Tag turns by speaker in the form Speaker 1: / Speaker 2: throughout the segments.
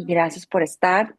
Speaker 1: y gracias por estar.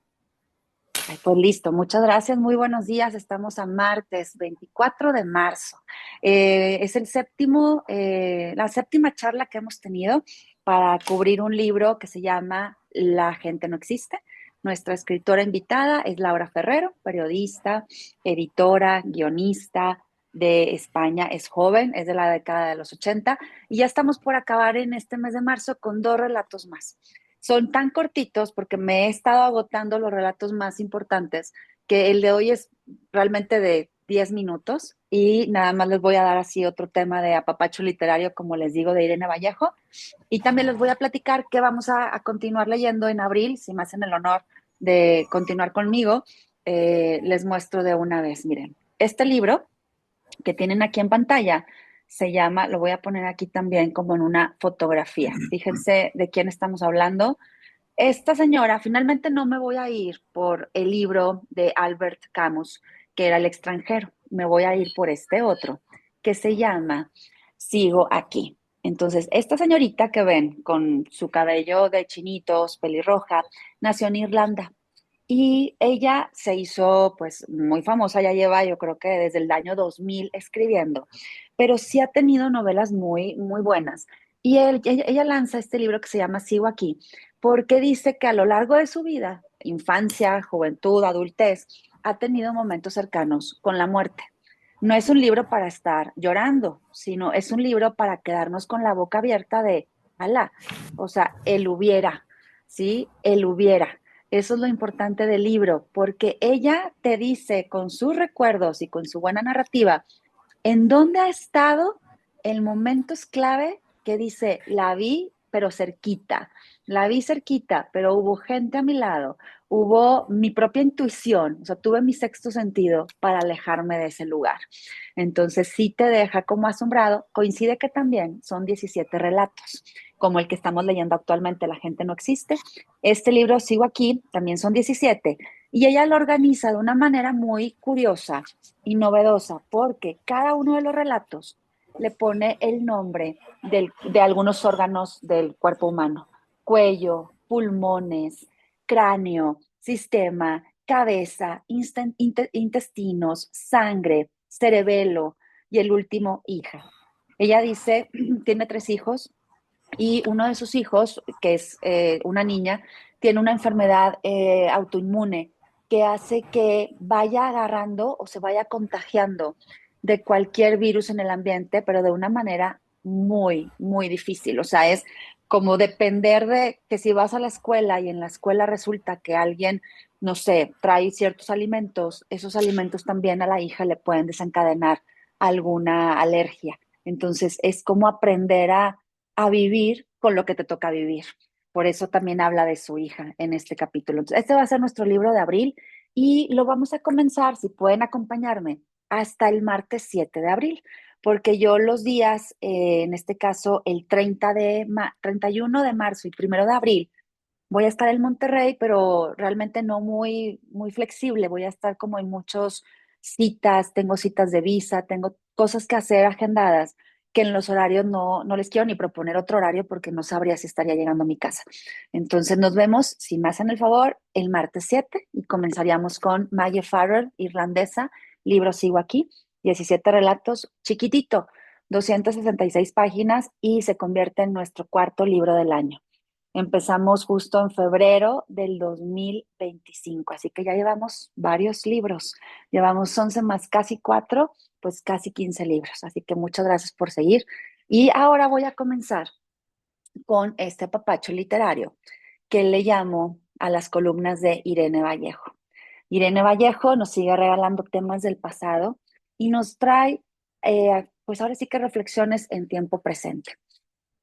Speaker 1: Ay, pues listo, muchas gracias, muy buenos días. Estamos a martes 24 de marzo. Es la séptima charla que hemos tenido para cubrir un libro que se llama La gente no existe. Nuestra escritora invitada es Laura Ferrero, periodista, editora, guionista de España. Es joven, es de la década de los 80 y ya estamos por acabar en este mes de marzo con dos relatos más. Son tan cortitos porque me he estado agotando los relatos más importantes, que el de hoy es realmente de 10 minutos y nada más les voy a dar así otro tema de apapacho literario, como les digo, de Irene Vallejo. Y también les voy a platicar que vamos a continuar leyendo en abril, si me hacen el honor de continuar conmigo, les muestro de una vez. Miren, este libro que tienen aquí en pantalla se llama, lo voy a poner aquí también como en una fotografía. Fíjense de quién estamos hablando. Esta señora, finalmente no me voy a ir por el libro de Albert Camus, que era El extranjero. Me voy a ir por este otro, que se llama Sigo aquí. Entonces, esta señorita que ven con su cabello de chinitos, pelirroja, nació en Irlanda y ella se hizo pues muy famosa, ya lleva yo creo que desde el año 2000 escribiendo, pero sí ha tenido novelas muy, muy buenas. Y ella lanza este libro que se llama Sigo aquí, porque dice que a lo largo de su vida, infancia, juventud, adultez, ha tenido momentos cercanos con la muerte. No es un libro para estar llorando, sino es un libro para quedarnos con la boca abierta de, ala, o sea, él hubiera, ¿sí? Él hubiera. Eso es lo importante del libro, porque ella te dice con sus recuerdos y con su buena narrativa, en dónde ha estado el momento es clave que dice, la vi cerquita, pero hubo gente a mi lado, hubo mi propia intuición, o sea, tuve mi sexto sentido para alejarme de ese lugar. Entonces sí te deja como asombrado, coincide que también son 17 relatos, como el que estamos leyendo actualmente, La gente no existe. Este libro, Sigo aquí, también son 17, y ella lo organiza de una manera muy curiosa y novedosa, porque cada uno de los relatos le pone el nombre de algunos órganos del cuerpo humano: cuello, pulmones, cráneo, sistema, cabeza, intestinos, sangre, cerebelo y el último, hija. Ella dice, tiene tres hijos y uno de sus hijos, que es una niña, tiene una enfermedad autoinmune que hace que vaya agarrando o se vaya contagiando de cualquier virus en el ambiente, pero de una manera muy, muy difícil. O sea, es como depender de que si vas a la escuela y en la escuela resulta que alguien, no sé, trae ciertos alimentos, esos alimentos también a la hija le pueden desencadenar alguna alergia. Entonces, es como aprender a vivir con lo que te toca vivir. Por eso también habla de su hija en este capítulo. Entonces, este va a ser nuestro libro de abril y lo vamos a comenzar, si pueden acompañarme, hasta el martes 7 de abril, porque yo los días, en este caso el 31 de marzo y 1 de abril, voy a estar en Monterrey, pero realmente no muy, muy flexible. Voy a estar como en muchas citas, tengo citas de visa, tengo cosas que hacer agendadas que en los horarios no les quiero ni proponer otro horario porque no sabría si estaría llegando a mi casa. Entonces nos vemos, si me hacen el favor, el martes 7 y comenzaríamos con Maggie Farrell, irlandesa, libro Sigo aquí, 17 relatos, chiquitito, 266 páginas y se convierte en nuestro cuarto libro del año. Empezamos justo en febrero del 2025, así que ya llevamos varios libros. Llevamos 11 más casi 4, pues casi 15 libros. Así que muchas gracias por seguir. Y ahora voy a comenzar con este papacho literario que le llamo a las columnas de Irene Vallejo. Irene Vallejo nos sigue regalando temas del pasado y nos trae, pues ahora sí que reflexiones en tiempo presente.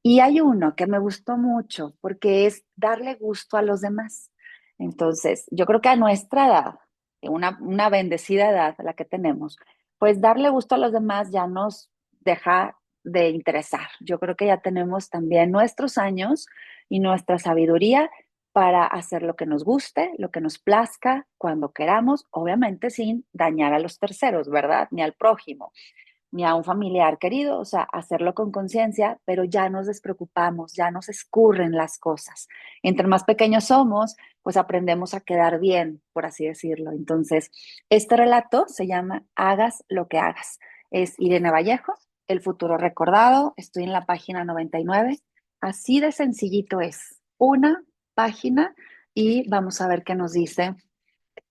Speaker 1: Y hay uno que me gustó mucho porque es darle gusto a los demás. Entonces, yo creo que a nuestra edad, una bendecida edad la que tenemos, pues darle gusto a los demás ya nos deja de interesar. Yo creo que ya tenemos también nuestros años y nuestra sabiduría para hacer lo que nos guste, lo que nos plazca, cuando queramos, obviamente sin dañar a los terceros, ¿verdad? Ni al prójimo. ni a un familiar querido, o sea, hacerlo con conciencia, pero ya nos despreocupamos, ya nos escurren las cosas. Entre más pequeños somos, pues aprendemos a quedar bien, por así decirlo. Entonces, este relato se llama Hagas lo que hagas. Es Irene Vallejo, El futuro recordado. Estoy en la página 99. Así de sencillito es. Una página y vamos a ver qué nos dice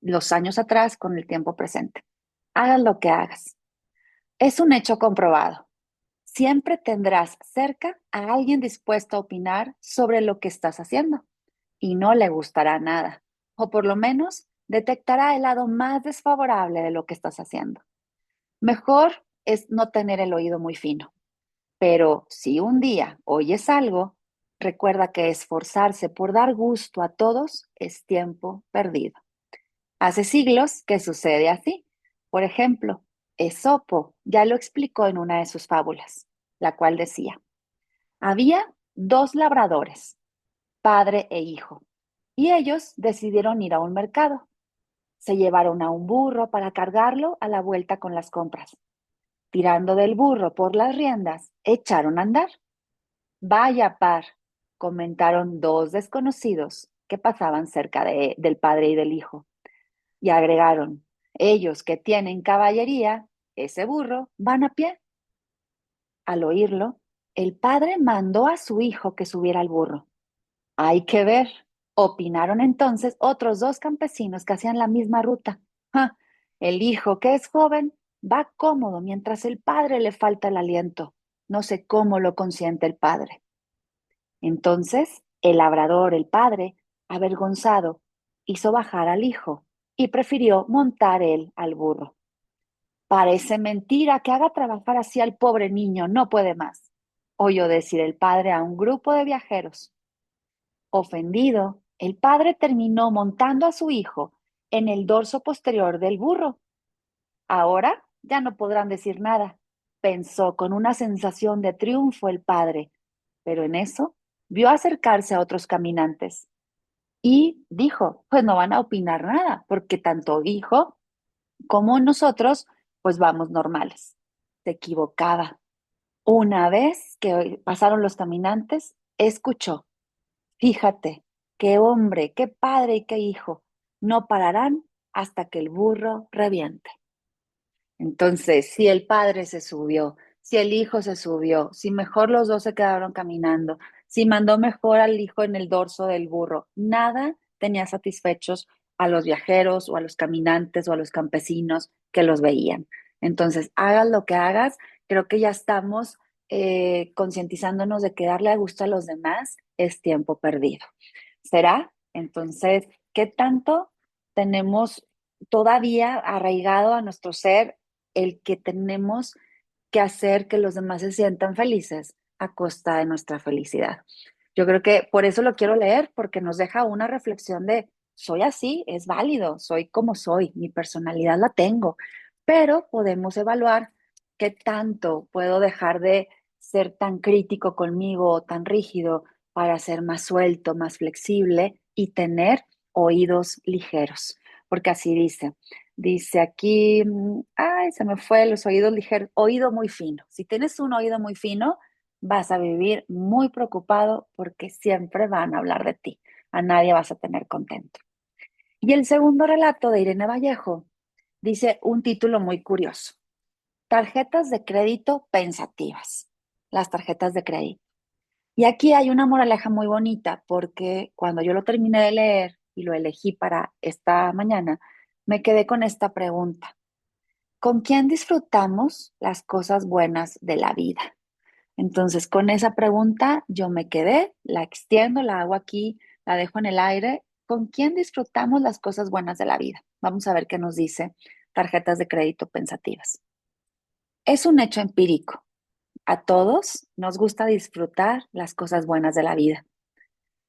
Speaker 1: los años atrás con el tiempo presente. Hagas lo que hagas. Es un hecho comprobado. Siempre tendrás cerca a alguien dispuesto a opinar sobre lo que estás haciendo y no le gustará nada, o por lo menos detectará el lado más desfavorable de lo que estás haciendo. Mejor es no tener el oído muy fino, pero si un día oyes algo, recuerda que esforzarse por dar gusto a todos es tiempo perdido. Hace siglos que sucede así. Por ejemplo, Esopo ya lo explicó en una de sus fábulas, la cual decía, había dos labradores, padre e hijo, y ellos decidieron ir a un mercado. Se llevaron a un burro para cargarlo a la vuelta con las compras. Tirando del burro por las riendas, echaron a andar. Vaya par, comentaron dos desconocidos que pasaban cerca del padre y del hijo. Y agregaron, ellos que tienen caballería, ese burro, van a pie. Al oírlo, el padre mandó a su hijo que subiera al burro. Hay que ver, opinaron entonces otros dos campesinos que hacían la misma ruta. ¡Ja! El hijo, que es joven, va cómodo mientras el padre le falta el aliento. No sé cómo lo consiente el padre. Entonces, el labrador, el padre, avergonzado, hizo bajar al hijo y prefirió montar él al burro. Parece mentira que haga trabajar así al pobre niño, no puede más, oyó decir el padre a un grupo de viajeros. Ofendido, el padre terminó montando a su hijo en el dorso posterior del burro. Ahora ya no podrán decir nada, pensó con una sensación de triunfo el padre, pero en eso vio acercarse a otros caminantes y dijo, pues no van a opinar nada, porque tanto hijo como nosotros, pues vamos normales. Se equivocaba. Una vez que pasaron los caminantes, escuchó, fíjate, qué hombre, qué padre y qué hijo, no pararán hasta que el burro reviente. Entonces, si el padre se subió, si el hijo se subió, si mejor los dos se quedaron caminando, si mandó mejor al hijo en el dorso del burro, nada tenía satisfechos a los viajeros o a los caminantes o a los campesinos que los veían. Entonces, hagas lo que hagas, creo que ya estamos concientizándonos de que darle a gusto a los demás es tiempo perdido. ¿Será? Entonces, ¿qué tanto tenemos todavía arraigado a nuestro ser el que tenemos que hacer que los demás se sientan felices a costa de nuestra felicidad? Yo creo que por eso lo quiero leer, porque nos deja una reflexión de, soy así, es válido, soy como soy, mi personalidad la tengo, pero podemos evaluar qué tanto puedo dejar de ser tan crítico conmigo o tan rígido para ser más suelto, más flexible y tener oídos ligeros, porque así dice aquí, ay, se me fue los oídos ligeros, oído muy fino. Si tienes un oído muy fino, vas a vivir muy preocupado porque siempre van a hablar de ti. A nadie vas a tener contento. Y el segundo relato de Irene Vallejo dice un título muy curioso. Tarjetas de crédito pensativas. Las tarjetas de crédito. Y aquí hay una moraleja muy bonita porque cuando yo lo terminé de leer y lo elegí para esta mañana, me quedé con esta pregunta. ¿Con quién disfrutamos las cosas buenas de la vida? Entonces, con esa pregunta yo me quedé, la extiendo, la hago aquí, la dejo en el aire. ¿Con quién disfrutamos las cosas buenas de la vida? Vamos a ver qué nos dice tarjetas de crédito pensativas. Es un hecho empírico. A todos nos gusta disfrutar las cosas buenas de la vida.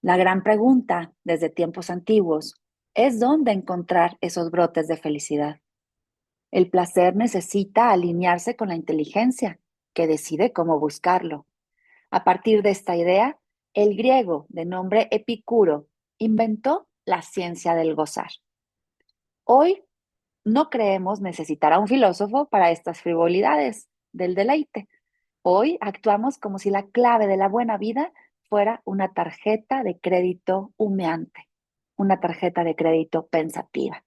Speaker 1: La gran pregunta, desde tiempos antiguos, es dónde encontrar esos brotes de felicidad. El placer necesita alinearse con la inteligencia, que decide cómo buscarlo. A partir de esta idea, el griego de nombre Epicuro inventó la ciencia del gozar. Hoy no creemos necesitar a un filósofo para estas frivolidades. del deleite. Hoy actuamos como si la clave de la buena vida fuera una tarjeta de crédito humeante, una tarjeta de crédito pensativa.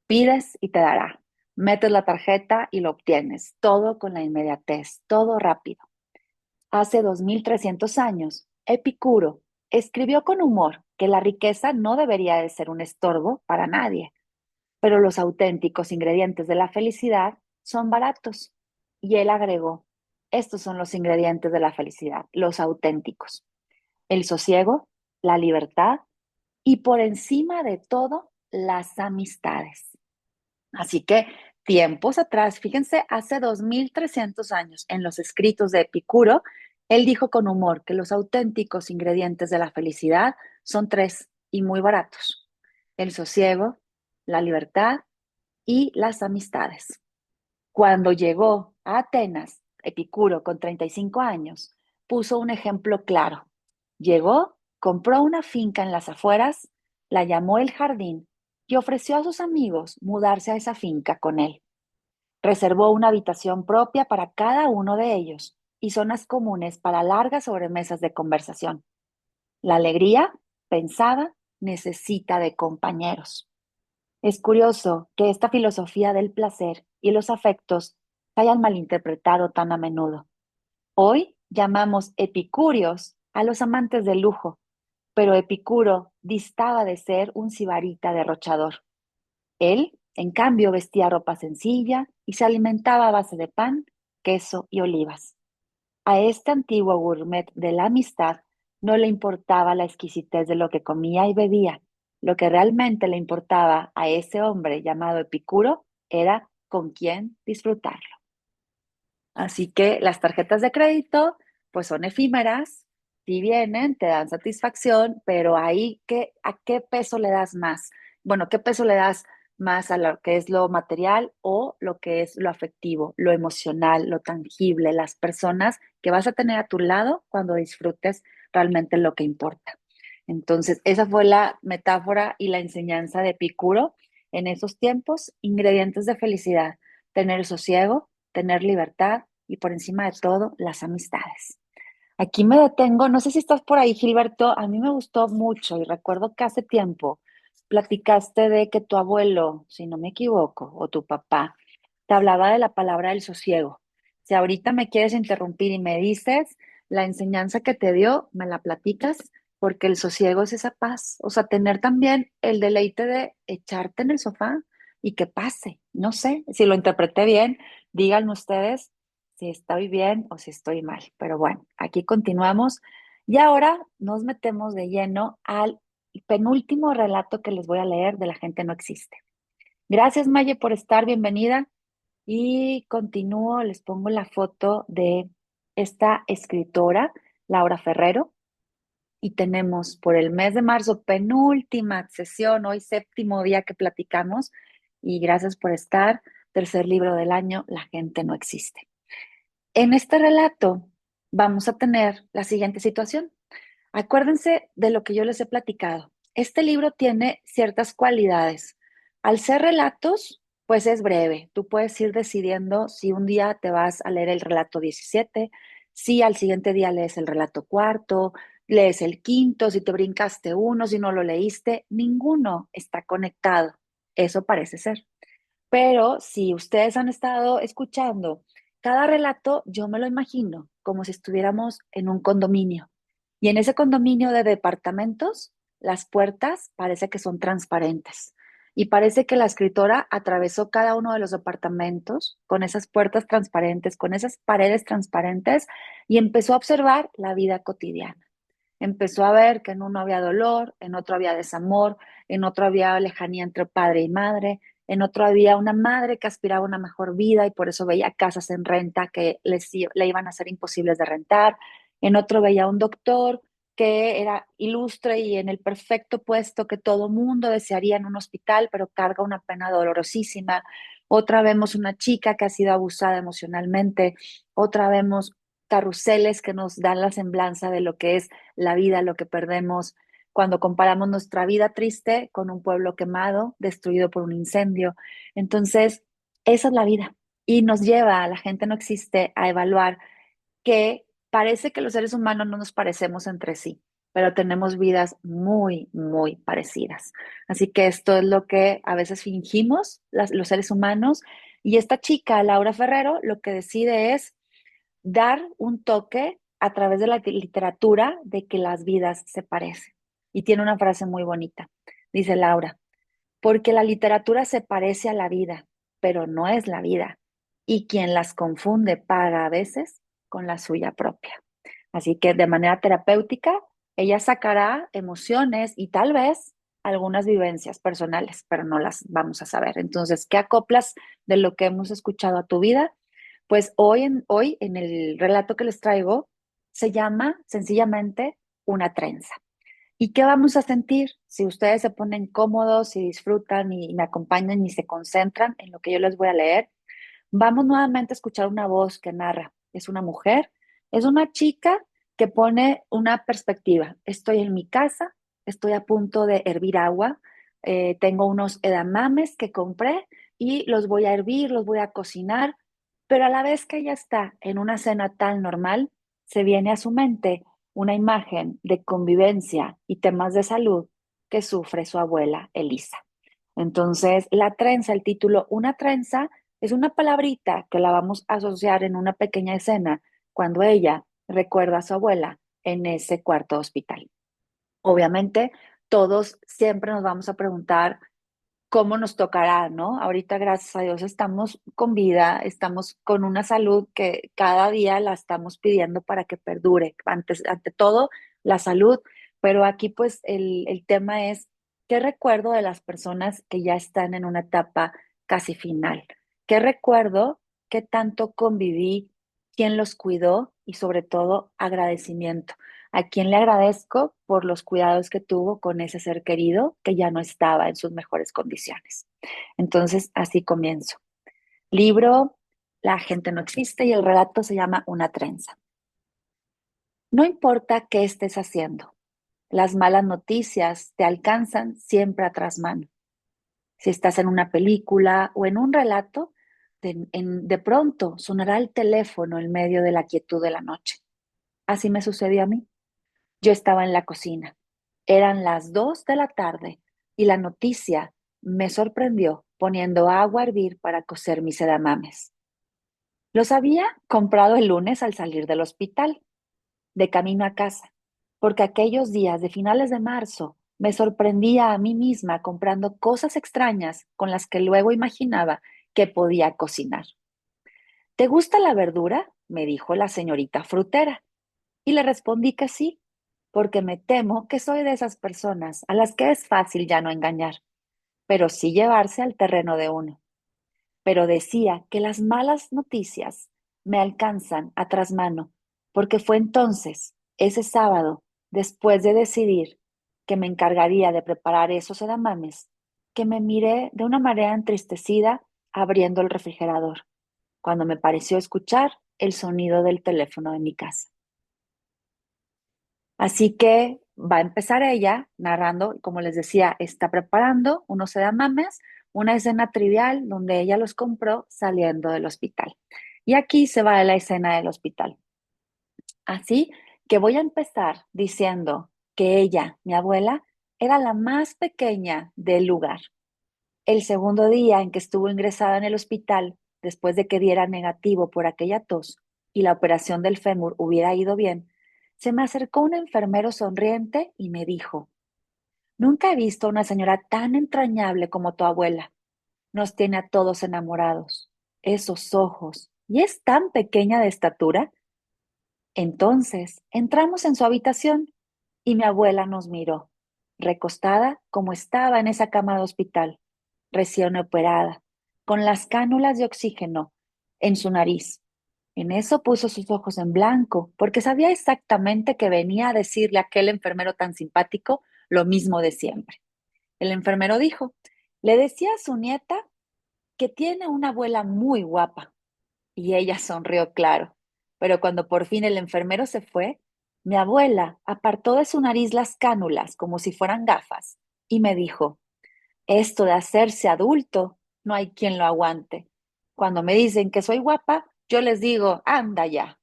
Speaker 1: Pides y te dará. Metes la tarjeta y lo obtienes. Todo con la inmediatez, todo rápido. Hace 2300 años, Epicuro escribió con humor que la riqueza no debería de ser un estorbo para nadie, pero los auténticos ingredientes de la felicidad son baratos. Y él agregó, estos son los ingredientes de la felicidad, los auténticos: el sosiego, la libertad y por encima de todo, las amistades. Así que tiempos atrás, fíjense, hace 2300 años, en los escritos de Epicuro, él dijo con humor que los auténticos ingredientes de la felicidad son tres y muy baratos: el sosiego, la libertad y las amistades. Cuando llegó a Atenas, Epicuro, con 35 años, puso un ejemplo claro. Llegó, compró una finca en las afueras, la llamó El Jardín y ofreció a sus amigos mudarse a esa finca con él. Reservó una habitación propia para cada uno de ellos y zonas comunes para largas sobremesas de conversación. La alegría, pensaba, necesita de compañeros. Es curioso que esta filosofía del placer y los afectos se hayan malinterpretado tan a menudo. Hoy llamamos epicúreos a los amantes del lujo, pero Epicuro distaba de ser un sibarita derrochador. Él, en cambio, vestía ropa sencilla y se alimentaba a base de pan, queso y olivas. A este antiguo gourmet de la amistad no le importaba la exquisitez de lo que comía y bebía. Lo que realmente le importaba a ese hombre llamado Epicuro era con quién disfrutarlo. Así que las tarjetas de crédito, pues son efímeras, si vienen, te dan satisfacción, pero ahí, ¿a qué peso le das más? Bueno, ¿qué peso le das más a lo que es lo material o lo que es lo afectivo, lo emocional, lo tangible, las personas que vas a tener a tu lado cuando disfrutes realmente lo que importa? Entonces, esa fue la metáfora y la enseñanza de Epicuro en esos tiempos: ingredientes de felicidad: tener sosiego, tener libertad y por encima de todo, las amistades. Aquí me detengo, no sé si estás por ahí, Gilberto. A mí me gustó mucho y recuerdo que hace tiempo platicaste de que tu abuelo, si no me equivoco, o tu papá, te hablaba de la palabra del sosiego. Si ahorita me quieres interrumpir y me dices la enseñanza que te dio, me la platicas, porque el sosiego es esa paz, o sea, tener también el deleite de echarte en el sofá y que pase. No sé si lo interpreté bien, díganme ustedes si estoy bien o si estoy mal. Pero bueno, aquí continuamos y ahora nos metemos de lleno al penúltimo relato que les voy a leer de La gente no existe. Gracias, Maye, por estar, bienvenida. Y continúo, les pongo la foto de esta escritora, Laura Ferrero, y tenemos por el mes de marzo, penúltima sesión, hoy séptimo día que platicamos, y gracias por estar. Tercer libro del año, La gente no existe. En este relato vamos a tener la siguiente situación. Acuérdense de lo que yo les he platicado. Este libro tiene ciertas cualidades. Al ser relatos, pues es breve. Tú puedes ir decidiendo si un día te vas a leer el relato 17, si al siguiente día lees el relato cuarto, lees el quinto, si te brincaste uno, si no lo leíste, ninguno está conectado. Eso parece ser. Pero si ustedes han estado escuchando cada relato, yo me lo imagino como si estuviéramos en un condominio. Y en ese condominio de departamentos, las puertas parece que son transparentes. Y parece que la escritora atravesó cada uno de los departamentos con esas puertas transparentes, con esas paredes transparentes, y empezó a observar la vida cotidiana. Empezó a ver que en uno había dolor, en otro había desamor, en otro había lejanía entre padre y madre, en otro había una madre que aspiraba a una mejor vida y por eso veía casas en renta que le iban a ser imposibles de rentar. En otro veía un doctor que era ilustre y en el perfecto puesto que todo mundo desearía en un hospital, pero carga una pena dolorosísima. Otra vemos una chica que ha sido abusada emocionalmente. Otra vemos carruseles que nos dan la semblanza de lo que es la vida, lo que perdemos cuando comparamos nuestra vida triste con un pueblo quemado, destruido por un incendio. Entonces, esa es la vida. y nos lleva a la gente no existe a evaluar que parece que los seres humanos no nos parecemos entre sí, pero tenemos vidas muy, muy parecidas. Así que esto es lo que a veces fingimos los seres humanos. Y esta chica, Laura Ferrero, lo que decide es dar un toque a través de la literatura de que las vidas se parecen. Y tiene una frase muy bonita. Dice Laura, porque la literatura se parece a la vida, pero no es la vida. Y quien las confunde paga a veces con la suya propia. Así que de manera terapéutica, ella sacará emociones y tal vez algunas vivencias personales, pero no las vamos a saber. Entonces, ¿qué acoplas de lo que hemos escuchado a tu vida? Pues hoy en el relato que les traigo se llama sencillamente una trenza. ¿Y qué vamos a sentir si ustedes se ponen cómodos y disfrutan y me acompañan y se concentran en lo que yo les voy a leer? Vamos nuevamente a escuchar una voz que narra. Es una mujer, es una chica que pone una perspectiva. Estoy en mi casa, estoy a punto de hervir agua, tengo unos edamames que compré y los voy a hervir, los voy a cocinar, pero a la vez que ella está en una cena tan normal, se viene a su mente una imagen de convivencia y temas de salud que sufre su abuela Elisa. Entonces, la trenza, el título, una trenza, es una palabrita que la vamos a asociar en una pequeña escena cuando ella recuerda a su abuela en ese cuarto hospital. Obviamente, todos siempre nos vamos a preguntar cómo nos tocará, ¿no? Ahorita, gracias a Dios, estamos con vida, estamos con una salud que cada día la estamos pidiendo para que perdure. Ante todo, la salud, pero aquí pues el tema es, ¿qué recuerdo de las personas que ya están en una etapa casi final? ¿Qué recuerdo? ¿Qué tanto conviví? ¿Quién los cuidó? Y sobre todo, agradecimiento. ¿A quién le agradezco por los cuidados que tuvo con ese ser querido que ya no estaba en sus mejores condiciones? Entonces, así comienzo. Libro, La gente no existe y el relato se llama Una trenza. No importa qué estés haciendo, las malas noticias te alcanzan siempre a mano. Si estás en una película o en un relato, de pronto sonará el teléfono en medio de la quietud de la noche. Así me sucedió a mí. Yo estaba en la cocina. Eran las 2 de la tarde y la noticia me sorprendió poniendo agua a hervir para cocer mis edamames. Los había comprado el lunes al salir del hospital, de camino a casa, porque aquellos días de finales de marzo me sorprendía a mí misma comprando cosas extrañas con las que luego imaginaba que podía cocinar. ¿Te gusta la verdura?, me dijo la señorita frutera. Y le respondí que sí, porque me temo que soy de esas personas a las que es fácil ya no engañar, pero sí llevarse al terreno de uno. Pero decía que las malas noticias me alcanzan a trasmano, porque fue entonces, ese sábado, después de decidir que me encargaría de preparar esos edamames, que me miré de una manera entristecida abriendo el refrigerador, cuando me pareció escuchar el sonido del teléfono de mi casa. Así que va a empezar ella narrando, como les decía, está preparando unos sedamames, una escena trivial donde ella los compró saliendo del hospital. Y aquí se va a la escena del hospital. Así que voy a empezar diciendo que ella, mi abuela, era la más pequeña del lugar. El segundo día en que estuvo ingresada en el hospital, después de que diera negativo por aquella tos y la operación del fémur hubiera ido bien, se me acercó un enfermero sonriente y me dijo, nunca he visto a una señora tan entrañable como tu abuela. Nos tiene a todos enamorados. Esos ojos. ¿Y es tan pequeña de estatura? Entonces entramos en su habitación y mi abuela nos miró, recostada como estaba en esa cama de hospital, recién operada, con las cánulas de oxígeno en su nariz. En eso puso sus ojos en blanco, porque sabía exactamente que venía a decirle a aquel enfermero tan simpático lo mismo de siempre. El enfermero dijo, le decía a su nieta que tiene una abuela muy guapa. Y ella sonrió claro. Pero cuando por fin el enfermero se fue, mi abuela apartó de su nariz las cánulas como si fueran gafas y me dijo, esto de hacerse adulto, no hay quien lo aguante. Cuando me dicen que soy guapa, yo les digo, anda ya.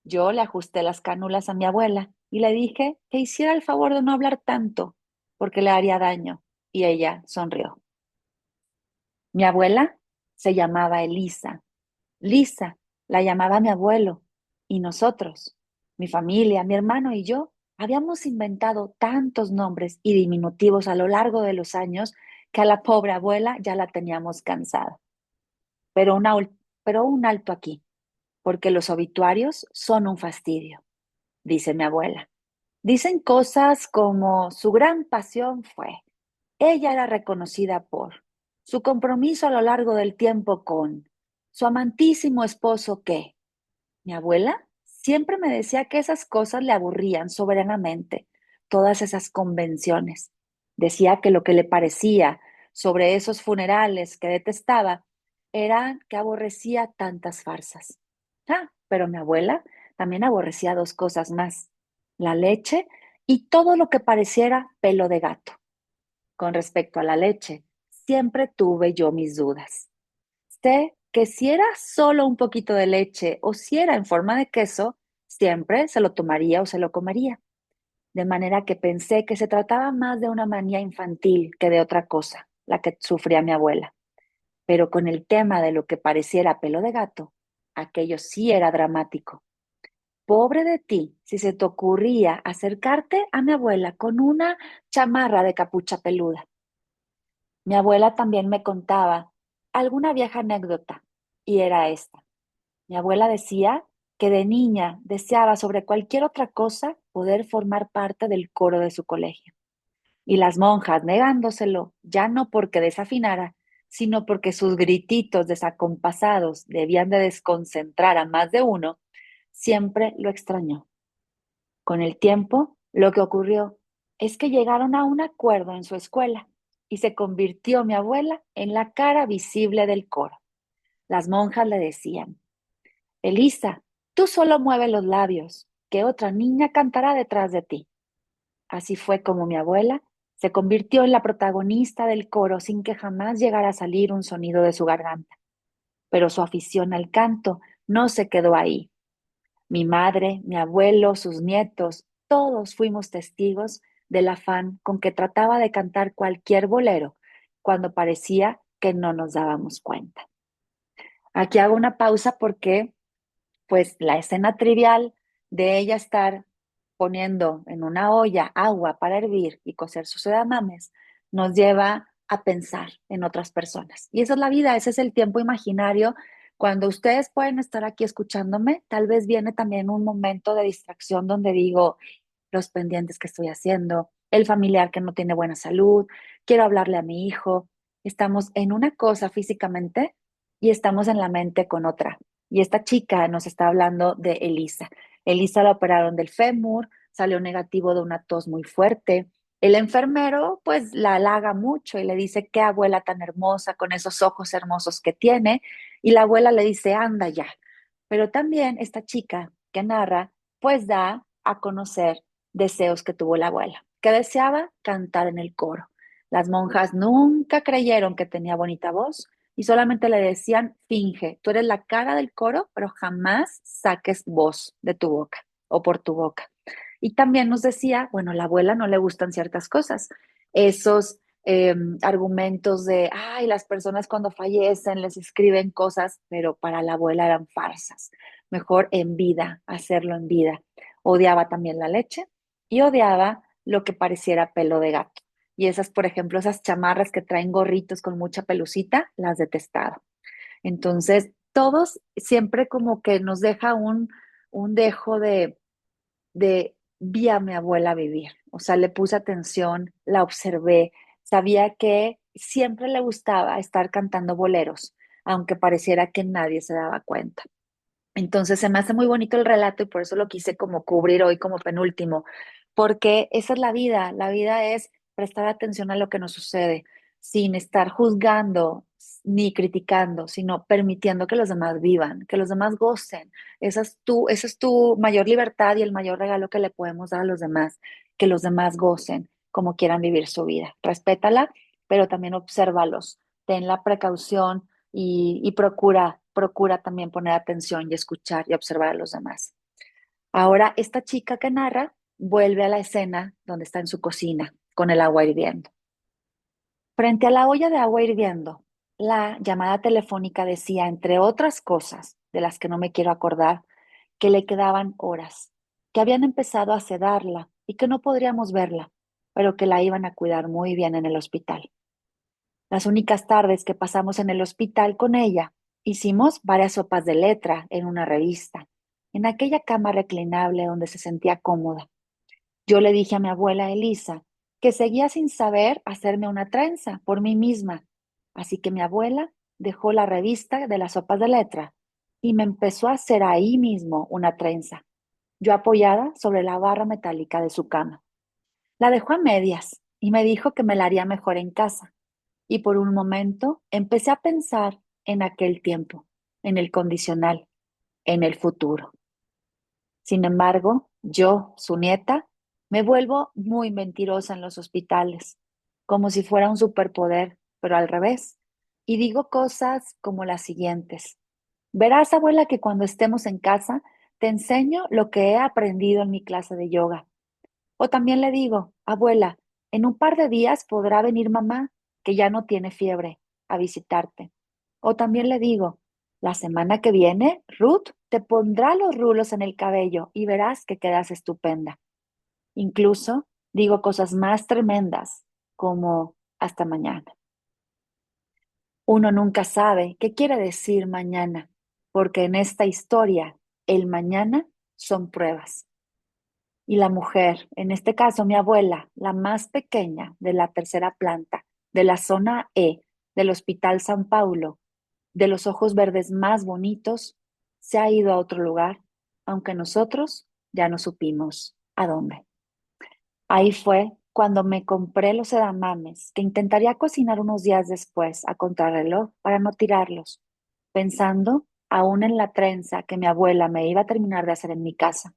Speaker 1: Yo le ajusté las cánulas a mi abuela y le dije que hiciera el favor de no hablar tanto, porque le haría daño, y ella sonrió. Mi abuela se llamaba Elisa. Lisa la llamaba mi abuelo, y nosotros, mi familia, mi hermano y yo, habíamos inventado tantos nombres y diminutivos a lo largo de los años que a la pobre abuela ya la teníamos cansada. Pero, pero un alto aquí, porque los obituarios son un fastidio, dice mi abuela. Dicen cosas como su gran pasión fue, ella era reconocida por su compromiso a lo largo del tiempo con su amantísimo esposo que, mi abuela siempre me decía que esas cosas le aburrían soberanamente, todas esas convenciones. Decía que lo que le parecía sobre esos funerales que detestaba era que aborrecía tantas farsas. Pero mi abuela también aborrecía dos cosas más, la leche y todo lo que pareciera pelo de gato. Con respecto a la leche, siempre tuve yo mis dudas. Sé que si era solo un poquito de leche o si era en forma de queso, siempre se lo tomaría o se lo comería. De manera que pensé que se trataba más de una manía infantil que de otra cosa, la que sufría mi abuela. Pero con el tema de lo que pareciera pelo de gato, aquello sí era dramático. Pobre de ti si se te ocurría acercarte a mi abuela con una chamarra de capucha peluda. Mi abuela también me contaba alguna vieja anécdota, y era esta. Mi abuela decía que de niña deseaba sobre cualquier otra cosa poder formar parte del coro de su colegio. Y las monjas negándoselo, ya no porque desafinara, sino porque sus grititos desacompasados debían de desconcentrar a más de uno, siempre lo extrañó. Con el tiempo, lo que ocurrió es que llegaron a un acuerdo en su escuela y se convirtió mi abuela en la cara visible del coro. Las monjas le decían, Elisa, tú solo mueve los labios, que otra niña cantará detrás de ti. Así fue como mi abuela se convirtió en la protagonista del coro sin que jamás llegara a salir un sonido de su garganta. Pero su afición al canto no se quedó ahí. Mi madre, mi abuelo, sus nietos, todos fuimos testigos del afán con que trataba de cantar cualquier bolero cuando parecía que no nos dábamos cuenta. Aquí hago una pausa porque pues la escena trivial de ella estar poniendo en una olla agua para hervir y cocer sus edamames nos lleva a pensar en otras personas. Y esa es la vida, ese es el tiempo imaginario. Cuando ustedes pueden estar aquí escuchándome, tal vez viene también un momento de distracción donde digo los pendientes que estoy haciendo, el familiar que no tiene buena salud, quiero hablarle a mi hijo. Estamos en una cosa físicamente y estamos en la mente con otra. Y esta chica nos está hablando de Elisa. Elisa la operaron del fémur, salió negativo de una tos muy fuerte. El enfermero pues la halaga mucho y le dice, qué abuela tan hermosa con esos ojos hermosos que tiene. Y la abuela le dice, anda ya. Pero también esta chica que narra pues da a conocer deseos que tuvo la abuela, que deseaba cantar en el coro. Las monjas nunca creyeron que tenía bonita voz y solamente le decían, finge, tú eres la cara del coro, pero jamás saques voz de tu boca o por tu boca. Y también nos decía, bueno, a la abuela no le gustan ciertas cosas, esos argumentos de, ay, las personas cuando fallecen les escriben cosas, pero para la abuela eran farsas. Mejor en vida, hacerlo en vida. Odiaba también la leche y odiaba lo que pareciera pelo de gato. Y esas, por ejemplo, esas chamarras que traen gorritos con mucha pelucita, las detestaba. Entonces, todos siempre como que nos deja un dejo vi a mi abuela vivir. O sea, le puse atención, la observé, sabía que siempre le gustaba estar cantando boleros, aunque pareciera que nadie se daba cuenta. Entonces se me hace muy bonito el relato y por eso lo quise como cubrir hoy como penúltimo, porque esa es la vida es prestar atención a lo que nos sucede sin estar juzgando ni criticando, sino permitiendo que los demás vivan, que los demás gocen. Esa es tu mayor libertad y el mayor regalo que le podemos dar a los demás, que los demás gocen como quieran vivir su vida. Respétala, pero también obsérvalos, ten la precaución y procura también poner atención y escuchar y observar a los demás. Ahora, esta chica que narra vuelve a la escena donde está en su cocina con el agua hirviendo. Frente a la olla de agua hirviendo, la llamada telefónica decía, entre otras cosas de las que no me quiero acordar, que le quedaban horas, que habían empezado a sedarla y que no podríamos verla, pero que la iban a cuidar muy bien en el hospital. Las únicas tardes que pasamos en el hospital con ella, hicimos varias sopas de letra en una revista, en aquella cama reclinable donde se sentía cómoda. Yo le dije a mi abuela Elisa que seguía sin saber hacerme una trenza por mí misma, así que mi abuela dejó la revista de las sopas de letra y me empezó a hacer ahí mismo una trenza, yo apoyada sobre la barra metálica de su cama. La dejó a medias y me dijo que me la haría mejor en casa. Y por un momento empecé a pensar en aquel tiempo, en el condicional, en el futuro. Sin embargo, yo, su nieta, me vuelvo muy mentirosa en los hospitales, como si fuera un superpoder, pero al revés. Y digo cosas como las siguientes. Verás, abuela, que cuando estemos en casa, te enseño lo que he aprendido en mi clase de yoga. O también le digo, abuela, en un par de días podrá venir mamá, que ya no tiene fiebre, a visitarte. O también le digo, la semana que viene, Ruth te pondrá los rulos en el cabello y verás que quedas estupenda. Incluso digo cosas más tremendas, como hasta mañana. Uno nunca sabe qué quiere decir mañana, porque en esta historia, el mañana son pruebas. Y la mujer, en este caso mi abuela, la más pequeña de la tercera planta, de la zona E del Hospital San Paulo, de los ojos verdes más bonitos, se ha ido a otro lugar, aunque nosotros ya no supimos a dónde. Ahí fue cuando me compré los edamames que intentaría cocinar unos días después a contrarreloj para no tirarlos, pensando aún en la trenza que mi abuela me iba a terminar de hacer en mi casa,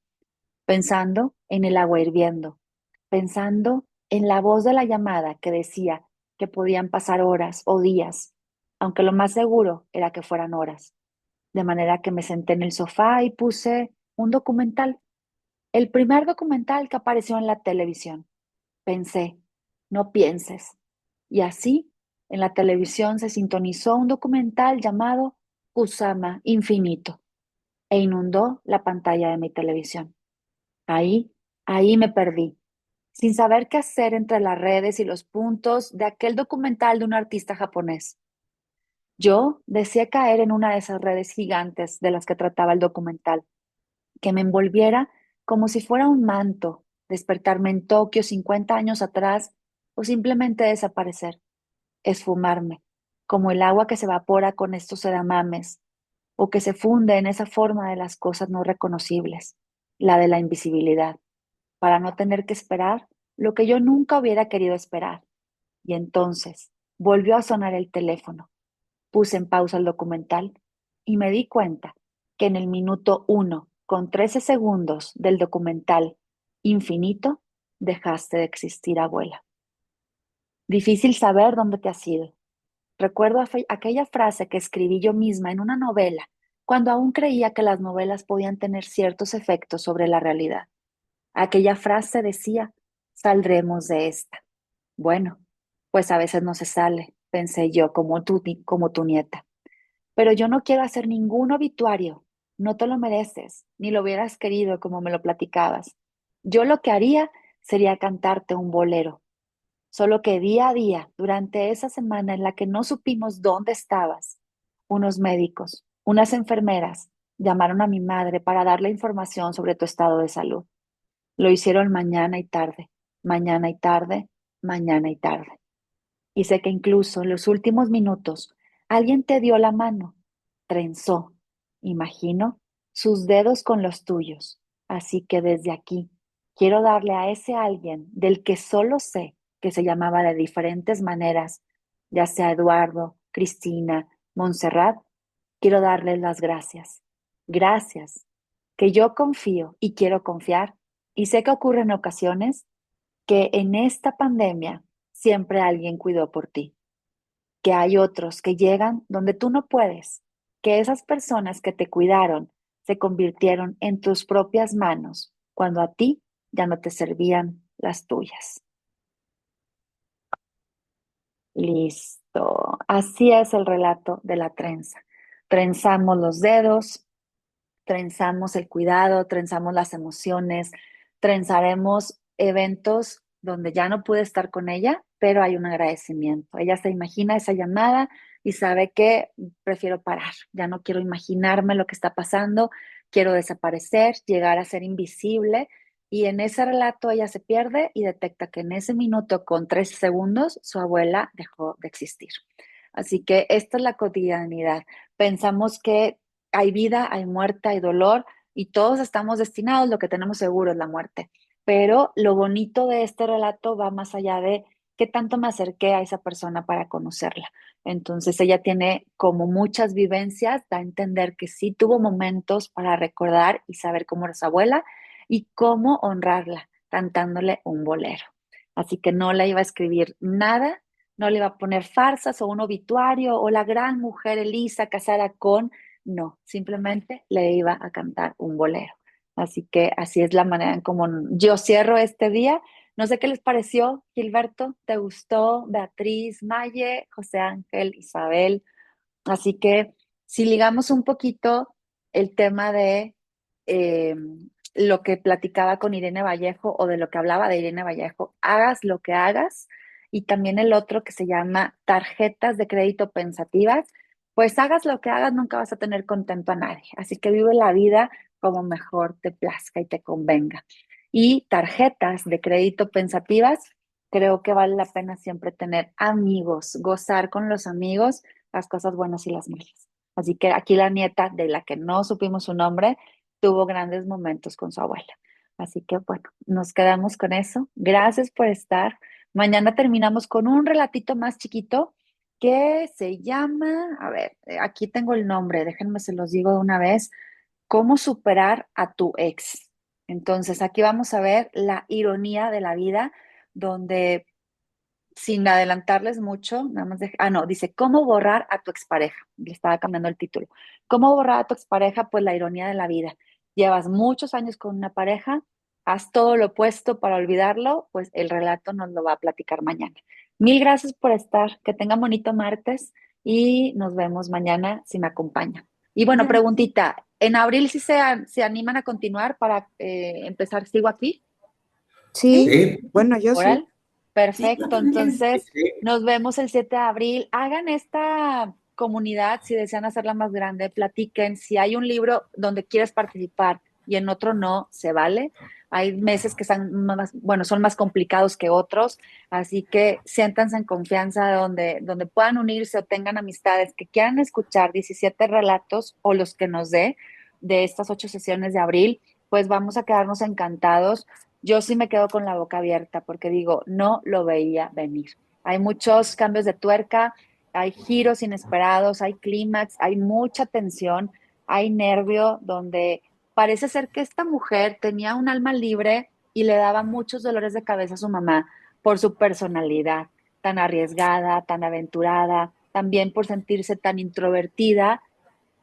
Speaker 1: pensando en el agua hirviendo, pensando en la voz de la llamada que decía que podían pasar horas o días, aunque lo más seguro era que fueran horas. De manera que me senté en el sofá y puse un documental, el primer documental que apareció en la televisión. Pensé, no pienses. Y así, en la televisión se sintonizó un documental llamado Kusama Infinito e inundó la pantalla de mi televisión. Ahí, ahí me perdí, sin saber qué hacer entre las redes y los puntos de aquel documental de un artista japonés. Yo deseé caer en una de esas redes gigantes de las que trataba el documental, que me envolviera como si fuera un manto, despertarme en Tokio 50 años atrás o simplemente desaparecer, esfumarme, como el agua que se evapora con estos edamames o que se funde en esa forma de las cosas no reconocibles, la de la invisibilidad, para no tener que esperar lo que yo nunca hubiera querido esperar. Y entonces volvió a sonar el teléfono. Puse en pausa el documental y me di cuenta que en el minuto 1 con 13 segundos del documental infinito dejaste de existir, abuela. Difícil saber dónde te has ido. Recuerdo aquella frase que escribí yo misma en una novela, cuando aún creía que las novelas podían tener ciertos efectos sobre la realidad. Aquella frase decía, saldremos de esta. Bueno, pues a veces no se sale, pensé yo, como tu nieta. Pero yo no quiero hacer ningún obituario. No te lo mereces, ni lo hubieras querido como me lo platicabas. Yo lo que haría sería cantarte un bolero. Solo que día a día, durante esa semana en la que no supimos dónde estabas, unos médicos, unas enfermeras, llamaron a mi madre para darle información sobre tu estado de salud. Lo hicieron mañana y tarde, mañana y tarde, mañana y tarde. Y sé que incluso en los últimos minutos alguien te dio la mano, trenzó, imagino, sus dedos con los tuyos. Así que desde aquí quiero darle a ese alguien del que solo sé que se llamaba de diferentes maneras, ya sea Eduardo, Cristina, Montserrat, quiero darles las gracias. Gracias, que yo confío y quiero confiar, y sé que ocurre en ocasiones que en esta pandemia siempre alguien cuidó por ti. que hay otros que llegan donde tú no puedes, que esas personas que te cuidaron se convirtieron en tus propias manos cuando a ti ya no te servían las tuyas. Listo. Así es el relato de la trenza. Trenzamos los dedos, trenzamos el cuidado, trenzamos las emociones, trenzaremos eventos donde ya no pude estar con ella, pero hay un agradecimiento. Ella se imagina esa llamada y sabe que prefiero parar, ya no quiero imaginarme lo que está pasando, quiero desaparecer, llegar a ser invisible. Y en ese relato ella se pierde y detecta que en ese minuto con 3 segundos su abuela dejó de existir. Así que esta es la cotidianidad. Pensamos que hay vida, hay muerte, hay dolor y todos estamos destinados, lo que tenemos seguro es la muerte. Pero lo bonito de este relato va más allá de qué tanto me acerqué a esa persona para conocerla. Entonces ella tiene como muchas vivencias, da a entender que sí tuvo momentos para recordar y saber cómo era su abuela y cómo honrarla cantándole un bolero. Así que no le iba a escribir nada, no le iba a poner farsas o un obituario o la gran mujer Elisa casada con, no, simplemente le iba a cantar un bolero. Así que así es la manera en como yo cierro este día. No sé qué les pareció, Gilberto, ¿te gustó? Beatriz, Maye, José Ángel, Isabel. Así que si ligamos un poquito el tema de eh, lo que platicaba con Irene Vallejo o de lo que hablaba de Irene Vallejo, hagas lo que hagas, y también el otro que se llama tarjetas de crédito pensativas, pues hagas lo que hagas, nunca vas a tener contento a nadie. Así que vive la vida como mejor te plazca y te convenga. Y tarjetas de crédito pensativas, creo que vale la pena siempre tener amigos, gozar con los amigos las cosas buenas y las malas. Así que aquí la nieta, de la que no supimos su nombre, tuvo grandes momentos con su abuela. Así que bueno, nos quedamos con eso. Gracias por estar. Mañana terminamos con un relatito más chiquito que se llama, a ver, aquí tengo el nombre, déjenme se los digo de una vez, ¿cómo superar a tu ex? Entonces, aquí vamos a ver la ironía de la vida, donde sin adelantarles mucho, nada más no, dice, ¿cómo borrar a tu expareja? Le estaba cambiando el título. ¿Cómo borrar a tu expareja? Pues la ironía de la vida. Llevas muchos años con una pareja, haz todo lo opuesto para olvidarlo, pues el relato nos lo va a platicar mañana. Mil gracias por estar, que tengan bonito martes y nos vemos mañana si me acompaña. Y bueno, preguntita, ¿en abril sí se animan a continuar para empezar? ¿Sigo aquí? ¿Sí?
Speaker 2: Sí,
Speaker 3: Sí,
Speaker 2: bueno, yo sí.
Speaker 1: Oral.
Speaker 4: Sí, yo
Speaker 1: Perfecto.
Speaker 4: también.
Speaker 1: Entonces,
Speaker 3: sí.
Speaker 1: nos vemos el 7 de abril. Hagan esta comunidad si desean hacerla más grande. Platiquen. Si hay un libro donde quieres participar y en otro no, se vale. Hay meses que son más, bueno, son más complicados que otros. Así que siéntanse en confianza donde puedan unirse o tengan amistades que quieran escuchar 17 relatos o los que nos dé de estas 8 sesiones de abril, pues vamos a quedarnos encantados. Yo sí me quedo con la boca abierta porque digo, no lo veía venir. Hay muchos cambios de tuerca, hay giros inesperados, hay clímax, hay mucha tensión, hay nervio, donde parece ser que esta mujer tenía un alma libre y le daba muchos dolores de cabeza a su mamá por su personalidad tan arriesgada, tan aventurada, también por sentirse tan introvertida,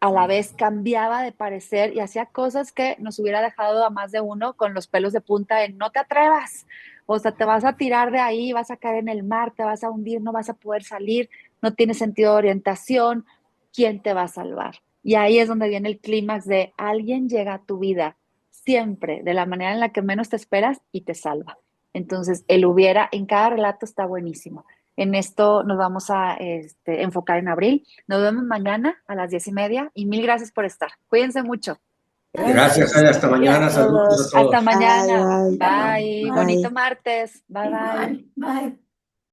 Speaker 1: a la vez cambiaba de parecer y hacía cosas que nos hubiera dejado a más de uno con los pelos de punta en no te atrevas, o sea, te vas a tirar de ahí, vas a caer en el mar, te vas a hundir, no vas a poder salir, no tienes sentido de orientación, ¿quién te va a salvar? Y ahí es donde viene el clímax de alguien llega a tu vida siempre de la manera en la que menos te esperas y te salva. Entonces, el hubiera en cada relato está buenísimo. En esto nos vamos a enfocar en abril. Nos vemos mañana a las 10:30 y mil gracias por estar. Cuídense mucho.
Speaker 3: Gracias, Aya. Hasta
Speaker 4: Gracias a
Speaker 3: mañana. Saludos a
Speaker 4: todos.
Speaker 1: Hasta
Speaker 3: todos.
Speaker 2: Bye,
Speaker 1: mañana.
Speaker 2: bye,
Speaker 4: Chao.
Speaker 1: Bye.
Speaker 4: Bye.
Speaker 1: Bonito
Speaker 2: bye.
Speaker 1: martes. Bye bye.
Speaker 4: Igual. Bye.